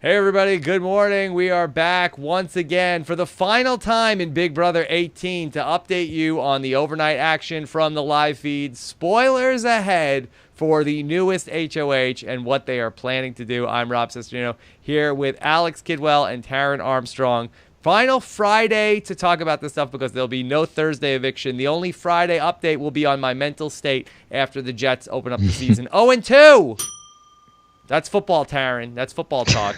Hey everybody, good morning. We are back once again for the final time in Big Brother 18 to update you on the overnight action from the live feed. Spoilers ahead for the newest HOH and what they are planning to do. I'm Rob Cesternino here with Alex Kidwell and Taryn Armstrong. Final Friday to talk about this stuff because there'll be no Thursday eviction. The only Friday update will be on my mental state after the Jets open up the season 0-2. That's football, Taryn. That's football talk.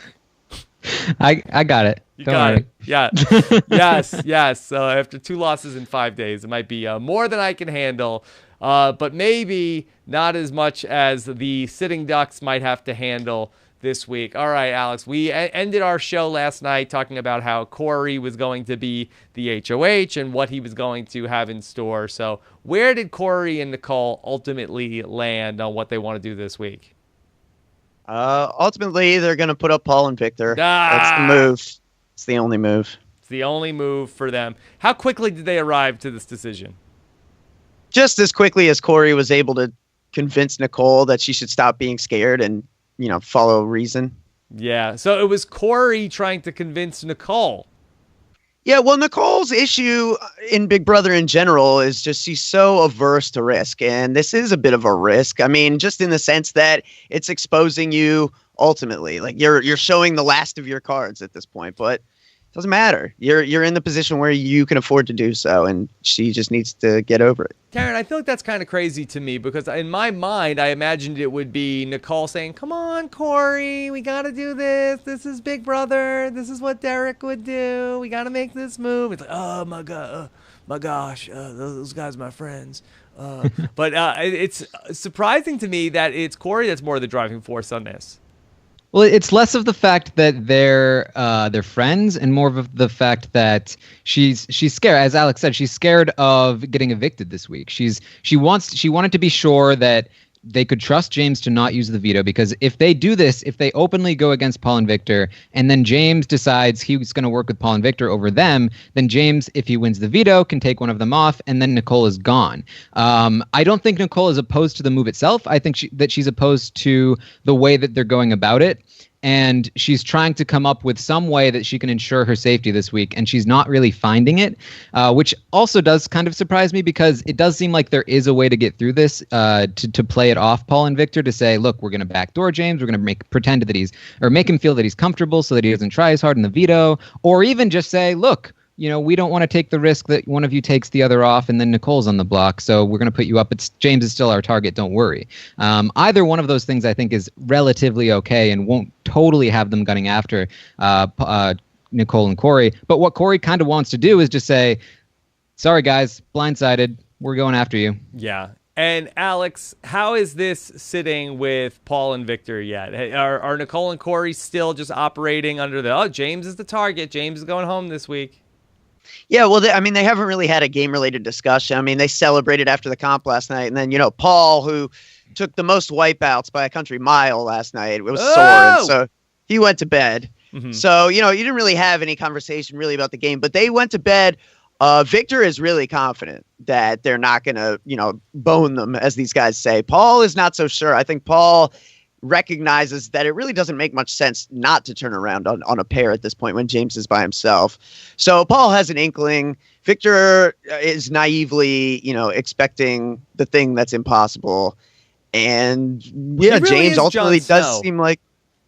I got it. You Don't got worry. it. Yeah. Yes. So after 2 losses in 5 days, it might be more than I can handle. But maybe not as much as the sitting ducks might have to handle this week. All right, Alex, we ended our show last night talking about how Corey was going to be the HOH and what he was going to have in store. So where did Corey and Nicole ultimately land on what they want to do this week? Ultimately, they're going to put up Paul and Victor. That's the move. It's the only move. It's the only move for them. How quickly did they arrive to this decision? Just as quickly as Corey was able to convince Nicole that she should stop being scared and, follow reason. Yeah, so it was Corey trying to convince Nicole. Yeah, well, Nicole's issue in Big Brother in general is just she's so averse to risk. And this is a bit of a risk. I mean, just in the sense that it's exposing you ultimately. Like you're showing the last of your cards at this point, but it doesn't matter. You're in the position where you can afford to do so, and she just needs to get over it. Taryn, I feel like that's kind of crazy to me because in my mind, I imagined it would be Nicole saying, come on, Corey, we got to do this. This is Big Brother. This is what Derek would do. We got to make this move. It's like, oh, my God, my gosh, those guys are my friends. But it's surprising to me that it's Corey that's more the driving force on this. Well, it's less of the fact that they're friends and more of the fact that she's scared. As Alex said, she's scared of getting evicted this week. She wanted to be sure that they could trust James to not use the veto, because if they do this, if they openly go against Paul and Victor, and then James decides he's going to work with Paul and Victor over them, then James, if he wins the veto, can take one of them off, and then Nicole is gone. I don't think Nicole is opposed to the move itself. I think that she's opposed to the way that they're going about it. And she's trying to come up with some way that she can ensure her safety this week, and she's not really finding it, which also does kind of surprise me, because it does seem like there is a way to get through this, to play it off Paul and Victor, to say, look, we're going to backdoor James, we're going to make him feel that he's comfortable so that he doesn't try as hard in the veto, or even just say, look, we don't want to take the risk that one of you takes the other off and then Nicole's on the block, so we're going to put you up. James is still our target, don't worry. Either one of those things I think is relatively okay and won't totally have them gunning after Nicole and Corey. But what Corey kind of wants to do is just say, sorry guys, blindsided, we're going after you. Yeah. And Alex, how is this sitting with Paul and Victor yet? Are Nicole and Corey still just operating under James is the target, James is going home this week? Yeah, well, they haven't really had a game-related discussion. I mean, they celebrated after the comp last night, and then, Paul, who took the most wipeouts by a country mile last night, it was sore, and so he went to bed. Mm-hmm. So, you didn't really have any conversation really about the game, but they went to bed. Victor is really confident that they're not going to, bone them, as these guys say. Paul is not so sure. I think Paul recognizes that it really doesn't make much sense not to turn around on a pair at this point when James is by himself. So Paul has an inkling. Victor is naively, expecting the thing that's impossible. And yeah, really James ultimately does seem like,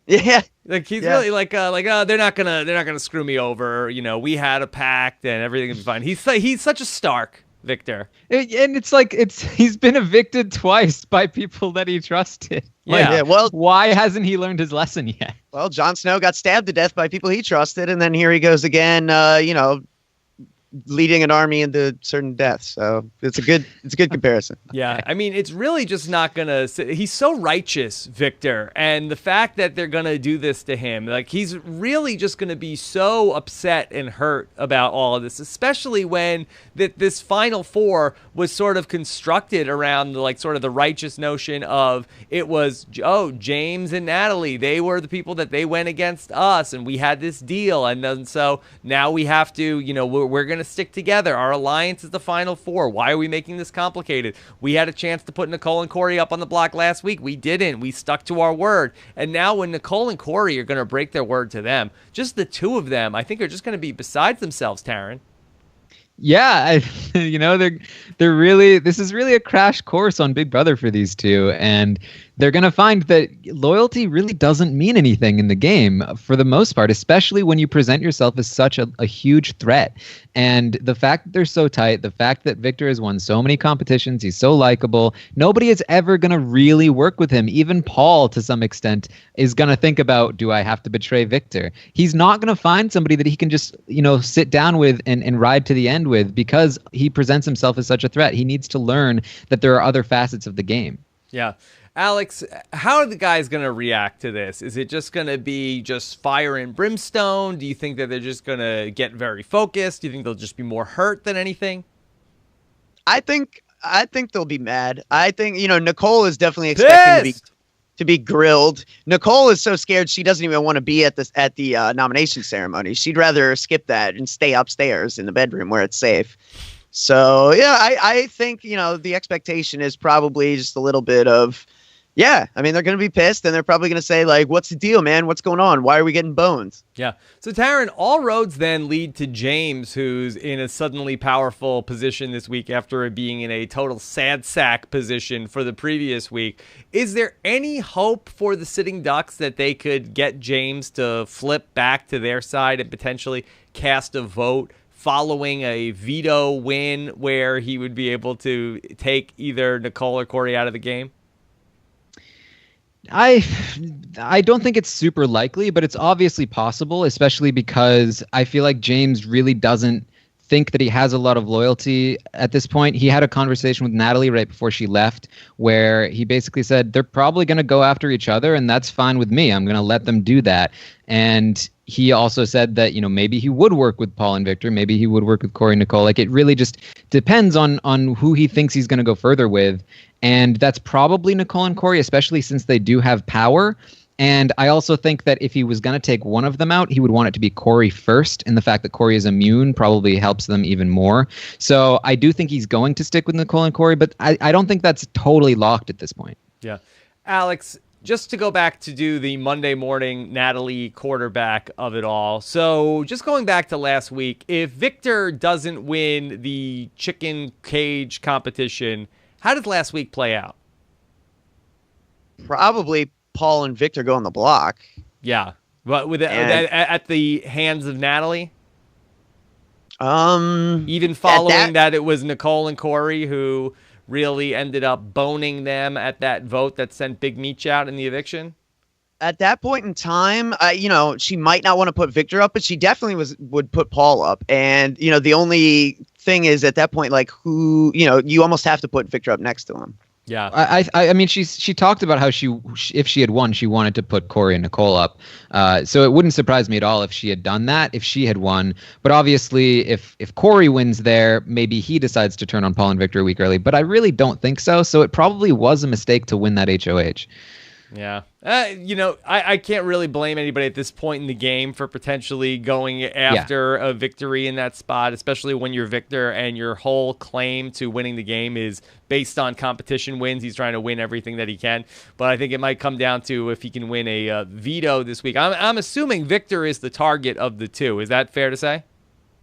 yeah, like he's really like they're not gonna screw me over. We had a pact and everything will be fine. He's such a Stark. Victor. And it's like he's been evicted twice by people that he trusted. Yeah. Well, why hasn't he learned his lesson yet? Well, Jon Snow got stabbed to death by people he trusted, and then here he goes again, leading an army into certain death. So it's a good comparison. Yeah. I mean, it's really just not going to, he's so righteous, Victor. And the fact that they're going to do this to him, like he's really just going to be so upset and hurt about all of this, especially when this final four was sort of constructed around sort of the righteous notion of it was, James and Natalie, they were the people that they went against us and we had this deal. And then so now we have to, we're going to stick together. Our alliance is the Final Four. Why are we making this complicated? We had a chance to put Nicole and Corey up on the block last week. We didn't. We stuck to our word. And now when Nicole and Corey are going to break their word to them, just the two of them, I think, are just going to be beside themselves, Taryn. Yeah, they're really, this is really a crash course on Big Brother for these two, and they're going to find that loyalty really doesn't mean anything in the game for the most part, especially when you present yourself as such a huge threat. And the fact that they're so tight, the fact that Victor has won so many competitions, he's so likable, nobody is ever going to really work with him. Even Paul, to some extent, is going to think about, do I have to betray Victor? He's not going to find somebody that he can just, sit down with and ride to the end with, because he presents himself as such a threat. He needs to learn that there are other facets of the game. Yeah. Alex, how are the guys going to react to this? Is it just going to be just fire and brimstone? Do you think that they're just going to get very focused? Do you think they'll just be more hurt than anything? I think they'll be mad. I think, Nicole is definitely expecting to be grilled. Nicole is so scared she doesn't even want to be at the nomination ceremony. She'd rather skip that and stay upstairs in the bedroom where it's safe. So, yeah, I think, the expectation is probably just a little bit of, yeah, I mean, they're going to be pissed, and they're probably going to say, like, what's the deal, man? What's going on? Why are we getting bones? Yeah. So, Taryn, all roads then lead to James, who's in a suddenly powerful position this week after being in a total sad sack position for the previous week. Is there any hope for the sitting Ducks that they could get James to flip back to their side and potentially cast a vote following a veto win where he would be able to take either Nicole or Corey out of the game? I don't think it's super likely, but it's obviously possible, especially because I feel like James really doesn't think that he has a lot of loyalty at this point. He had a conversation with Natalie right before she left where he basically said they're probably going to go after each other, and that's fine with me. I'm going to let them do that. And he also said that, maybe he would work with Paul and Victor. Maybe he would work with Corey and Nicole. Like, it really just depends on who he thinks he's going to go further with. And that's probably Nicole and Corey, especially since they do have power. And I also think that if he was going to take one of them out, he would want it to be Corey first. And the fact that Corey is immune probably helps them even more. So I do think he's going to stick with Nicole and Corey, but I don't think that's totally locked at this point. Yeah. Alex, just to go back to do the Monday morning Natalie quarterback of it all. So just going back to last week, if Victor doesn't win the chicken cage competition, how did last week play out? Probably Paul and Victor go on the block. Yeah. But at the hands of Natalie? Even following that it was Nicole and Corey who really ended up boning them at that vote that sent Big Meech out in the eviction? At that point in time, she might not want to put Victor up, but she definitely would put Paul up. And, the only thing is at that point, like, who, you almost have to put Victor up next to him. Yeah. I mean, she talked about how if she had won, she wanted to put Corey and Nicole up. So it wouldn't surprise me at all if she had done that, if she had won. But obviously, if Corey wins there, maybe he decides to turn on Paul and Victor a week early. But I really don't think so. So it probably was a mistake to win that HOH. Yeah. I can't really blame anybody at this point in the game for potentially going after a victory in that spot, especially when you're Victor and your whole claim to winning the game is based on competition wins. He's trying to win everything that he can. But I think it might come down to if he can win a veto this week. I'm assuming Victor is the target of the two. Is that fair to say?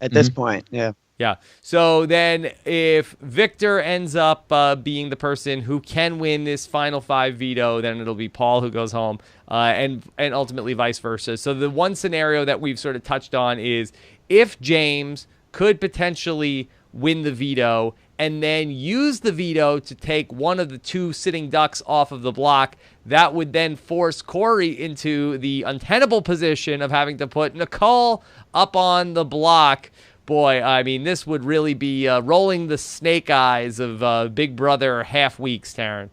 At this point, yeah. Yeah. So then if Victor ends up being the person who can win this final five veto, then it'll be Paul who goes home and ultimately vice versa. So the one scenario that we've sort of touched on is if James could potentially win the veto and then use the veto to take one of the two sitting Ducks off of the block, that would then force Corey into the untenable position of having to put Nicole up on the block. Boy, I mean, this would really be rolling the snake eyes of Big Brother half weeks, Taryn.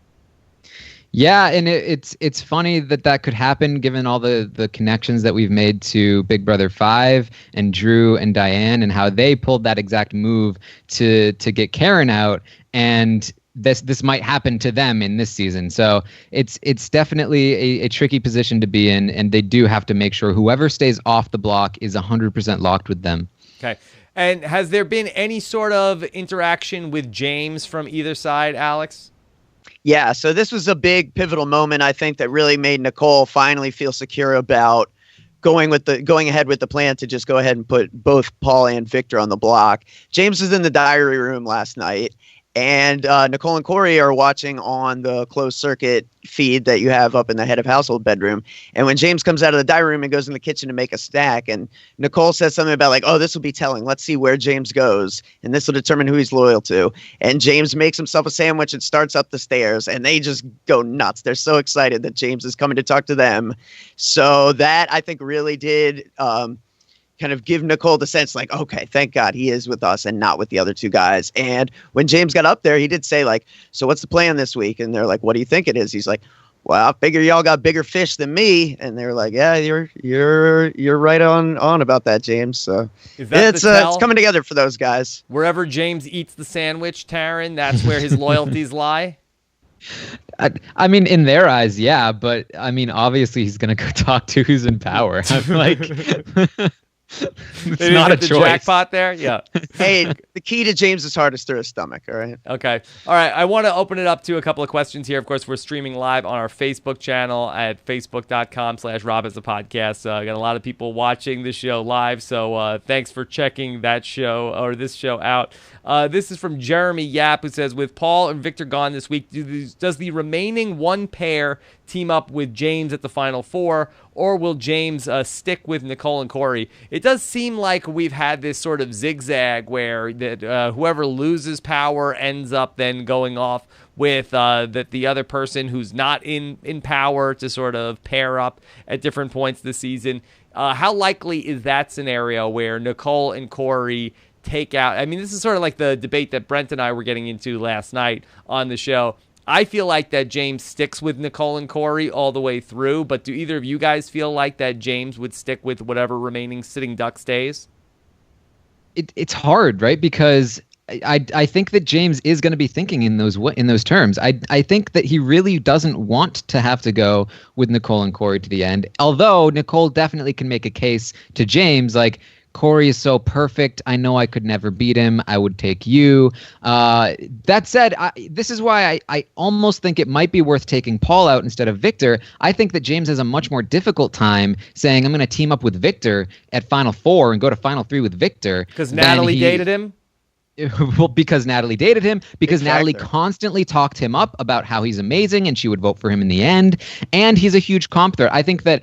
Yeah, and it's funny that could happen given all the connections that we've made to Big Brother 5 and Drew and Diane and how they pulled that exact move to get Karen out, and this might happen to them in this season. So it's definitely a tricky position to be in, and they do have to make sure whoever stays off the block is 100% locked with them. Okay. And has there been any sort of interaction with James from either side, Alex? Yeah, so this was a big pivotal moment, I think, that really made Nicole finally feel secure about going ahead with the plan to just go ahead and put both Paul and Victor on the block. James was in the diary room last night, and Nicole and Corey are watching on the closed circuit feed that you have up in the head of household bedroom. And when James comes out of the diary room and goes in the kitchen to make a snack, and Nicole says something about like, oh, this will be telling. Let's see where James goes, and this will determine who he's loyal to. And James makes himself a sandwich and starts up the stairs, and they just go nuts. They're so excited that James is coming to talk to them. So that, I think, really did kind of give Nicole the sense like, okay, thank God he is with us and not with the other two guys. And when James got up there, he did say like, so what's the plan this week? And they're like, what do you think it is? He's like, well, I figure y'all got bigger fish than me. And they're like, yeah, you're right on about that, James. So it's coming together for those guys. Wherever James eats the sandwich, Taryn, that's where his loyalties lie. I mean, in their eyes, yeah, but I mean, obviously he's gonna go talk to who's in power. I'm like, it's not a choice. Jackpot there, yeah. Hey, the key to James's heart is through his stomach. All right. Okay. All right. I want to open it up to a couple of questions here. Of course, we're streaming live on our Facebook channel at facebook.com/RobAsAPodcast. I got a lot of people watching the show live, so thanks for checking that show or this show out. This is from Jeremy Yap, who says, with Paul and Victor gone this week, does the remaining one pair team up with James at the Final Four, or will James stick with Nicole and Corey? It does seem like we've had this sort of zigzag where that whoever loses power ends up then going off with the other person who's not in power to sort of pair up at different points this season. How likely is that scenario where Nicole and Corey take out? I mean, this is sort of like the debate that Brent and I were getting into last night on the show. I feel like that James sticks with Nicole and Corey all the way through, but do either of you guys feel like that James would stick with whatever remaining sitting duck stays? It's hard, right? Because I think that James is going to be thinking in those terms. I think that he really doesn't want to have to go with Nicole and Corey to the end, although Nicole definitely can make a case to James like, Corey is so perfect. I know I could never beat him. I would take you. That said, this is why I almost think it might be worth taking Paul out instead of Victor. I think that James has a much more difficult time saying, I'm going to team up with Victor at Final Four and go to Final Three with Victor. Because Natalie dated him? Well, because Natalie dated him, because Exactly. Natalie constantly talked him up about how he's amazing and she would vote for him in the end. And he's a huge comp threat. I think that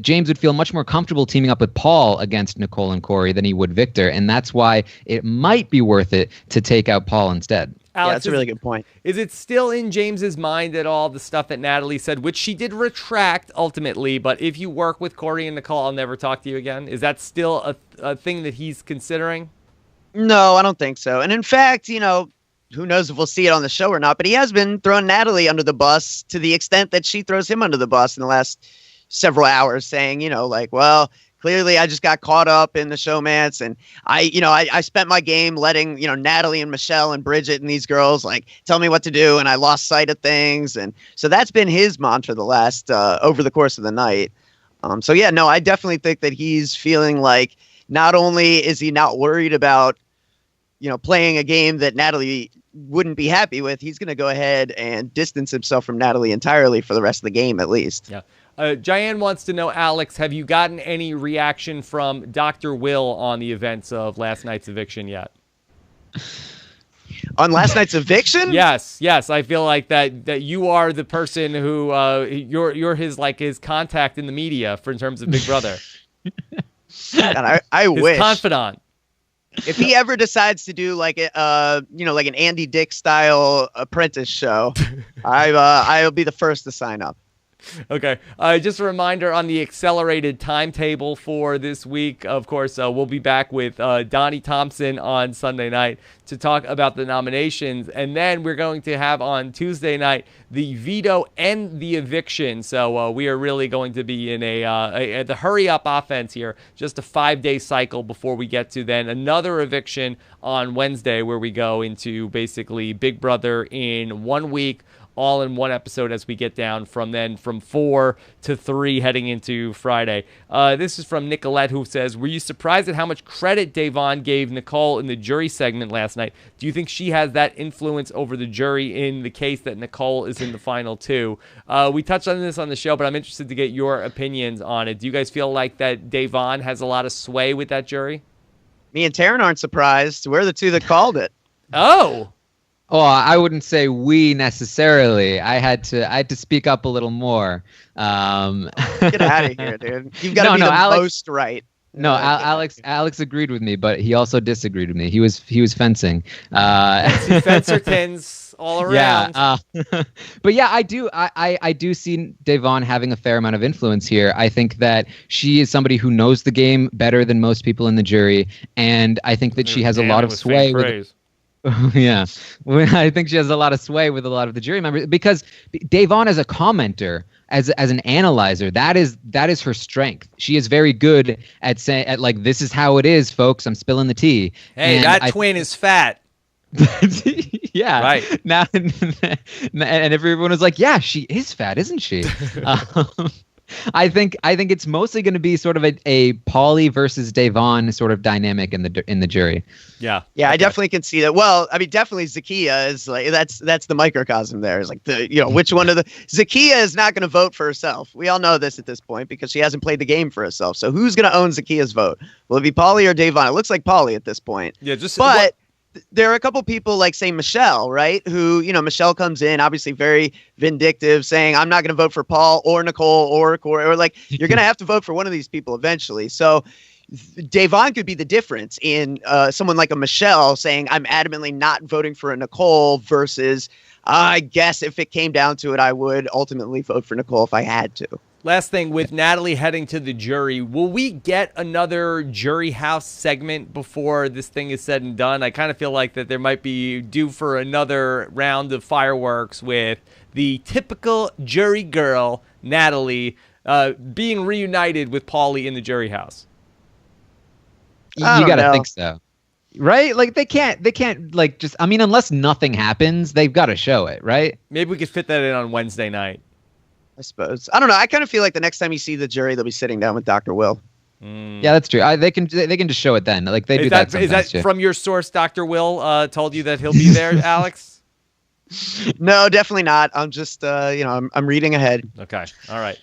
James would feel much more comfortable teaming up with Paul against Nicole and Corey than he would Victor. And that's why it might be worth it to take out Paul instead. Yeah, Alex, that's a really good point. Is it still in James's mind at all, the stuff that Natalie said, which she did retract ultimately, but if you work with Corey and Nicole, I'll never talk to you again? Is that still a thing that he's considering? No, I don't think so. And in fact, who knows if we'll see it on the show or not, but he has been throwing Natalie under the bus to the extent that she throws him under the bus in the last several hours, saying, like, well, clearly I just got caught up in the showmance, and I spent my game letting, Natalie and Michelle and Bridget and these girls like tell me what to do, and I lost sight of things. And so that's been his mantra the last over the course of the night. So yeah, no, I definitely think that he's feeling like not only is he not worried about, playing a game that Natalie wouldn't be happy with, he's going to go ahead and distance himself from Natalie entirely for the rest of the game, at least. Yeah. Diane wants to know, Alex, have you gotten any reaction from Dr. Will on the events of last night's eviction yet? On last night's eviction? Yes. I feel like that you are the person who you're his contact in the media in terms of Big Brother. God, I His wish. confidant. If he ever decides to do like like an Andy Dick style apprentice show, I'll be the first to sign up. Okay. Just a reminder on the accelerated timetable for this week. Of course, we'll be back with Donnie Thompson on Sunday night to talk about the nominations. And then we're going to have on Tuesday night the veto and the eviction. So we are really going to be in the hurry-up offense here. Just a 5-day cycle before we get to then another eviction on Wednesday, where we go into basically Big Brother in 1 week all in one episode as we get down from 4 to 3 heading into Friday. This is from Nicolette, who says, were you surprised at how much credit Davon gave Nicole in the jury segment last night? Do you think she has that influence over the jury in the case that Nicole is in the final two? We touched on this on the show, but I'm interested to get your opinions on it. Do you guys feel like that Davon has a lot of sway with that jury? Me and Taryn aren't surprised. We're the two that called it. Oh, I wouldn't say we necessarily. I had to speak up a little more. Get out of here, dude. You've got to be the most right. No, Alex agreed with me, but he also disagreed with me. He was fencing. Fencertons all around. Yeah, but yeah, I do see Davon having a fair amount of influence here. I think that she is somebody who knows the game better than most people in the jury, and I think that she has a lot of sway with. Yeah, I think she has a lot of sway with a lot of the jury members because Davon as a commenter, as an analyzer, that is her strength. She is very good at saying, like, this is how it is, folks. I'm spilling the tea. Hey, that twin is fat. Yeah, right. Now, and everyone was like, yeah, she is fat, isn't she? I think it's mostly going to be sort of a Paulie versus Davon sort of dynamic in the jury. Yeah. Yeah, okay. I definitely can see that. Well, I mean, definitely Zakiya is like that's the microcosm there. Is like which one of the Zakiya is not going to vote for herself. We all know this at this point because she hasn't played the game for herself. So who's going to own Zakiya's vote? Will it be Paulie or Davon? It looks like Paulie at this point. Yeah, there are a couple people like, say, Michelle, right? Who, Michelle comes in, obviously very vindictive, saying, I'm not going to vote for Paul or Nicole or Corey. Or like, you're going to have to vote for one of these people eventually. So Davon could be the difference in someone like a Michelle saying, I'm adamantly not voting for a Nicole versus, I guess if it came down to it, I would ultimately vote for Nicole if I had to. Last thing, with Natalie heading to the jury, will we get another jury house segment before this thing is said and done? I kind of feel like that there might be due for another round of fireworks with the typical jury girl, Natalie, being reunited with Paulie in the jury house. You gotta think so. Right? Like they can't like just, I mean, unless nothing happens, they've got to show it, right? Maybe we could fit that in on Wednesday night. I suppose. I don't know. I kind of feel like the next time you see the jury, they'll be sitting down with Dr. Will. Yeah, that's true. They can just show it then. Like they do that sometimes. Is that from your source? Dr. Will told you that he'll be there, Alex? No, definitely not. I'm just, I'm reading ahead. Okay. All right.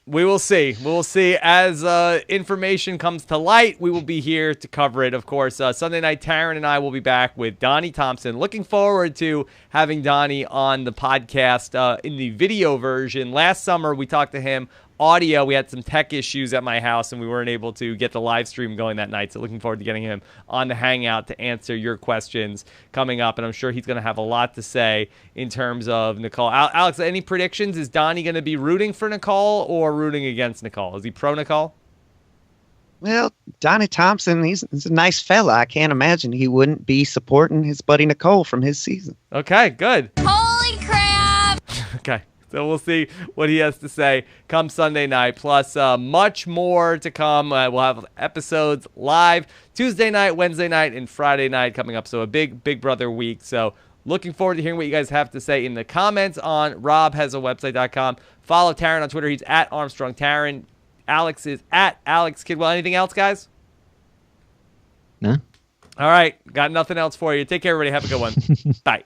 We will see. We will see as information comes to light. We will be here to cover it. Of course, Sunday night, Taryn and I will be back with Donnie Thompson. Looking forward to having Donnie on the podcast in the video version. Last summer, we talked to him audio. We had some tech issues at my house, and we weren't able to get the live stream going that night. So looking forward to getting him on the Hangout to answer your questions coming up. And I'm sure he's going to have a lot to say in terms of Nicole. Alex, any predictions? Is Donnie going to be rooting for Nicole or rooting against Nicole? Is he pro Nicole? Well, Donnie Thompson, he's a nice fella. I can't imagine he wouldn't be supporting his buddy Nicole from his season. Okay, good. Holy crap! Okay. So we'll see what he has to say come Sunday night. Plus, much more to come. We'll have episodes live Tuesday night, Wednesday night, and Friday night coming up. So a big Brother week. So looking forward to hearing what you guys have to say in the comments on robhasawebsite.com. Follow Taryn on Twitter. He's at Armstrong Taryn. Alex is at Alex Kidwell. Anything else, guys? No. All right. Got nothing else for you. Take care, everybody. Have a good one. Bye.